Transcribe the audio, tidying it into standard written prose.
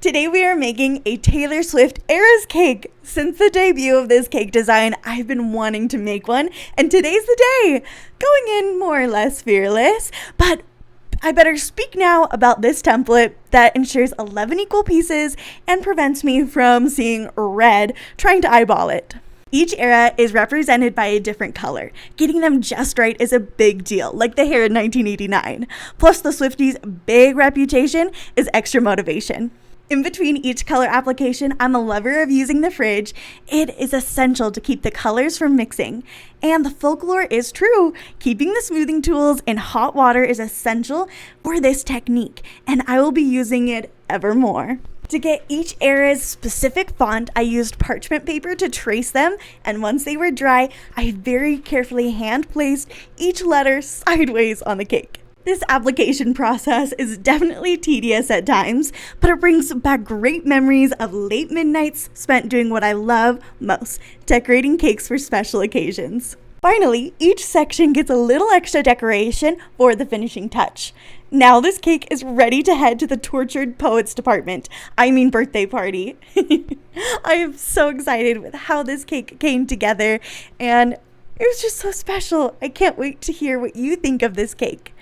Today we are making a Taylor Swift Eras cake. Since the debut of this cake design, I've been wanting to make one, and today's the day. Going in more or less fearless, but I better speak now about this template that ensures 11 equal pieces and prevents me from seeing red trying to eyeball it. Each era is represented by a different color. Getting them just right is a big deal, like the hair in 1989. Plus, the Swifties' big reputation is extra motivation. In between each color application, I'm a lover of using the fridge. It is essential to keep the colors from mixing. And the folklore is true. Keeping the smoothing tools in hot water is essential for this technique, and I will be using it ever more. To get each era's specific font, I used parchment paper to trace them, and once they were dry, I very carefully hand-placed each letter sideways on the cake. This application process is definitely tedious at times, but it brings back great memories of late midnights spent doing what I love most, decorating cakes for special occasions. Finally, each section gets a little extra decoration for the finishing touch. Now this cake is ready to head to the Tortured Poets department. I mean birthday party. I am so excited with how this cake came together, and it was just so special. I can't wait to hear what you think of this cake.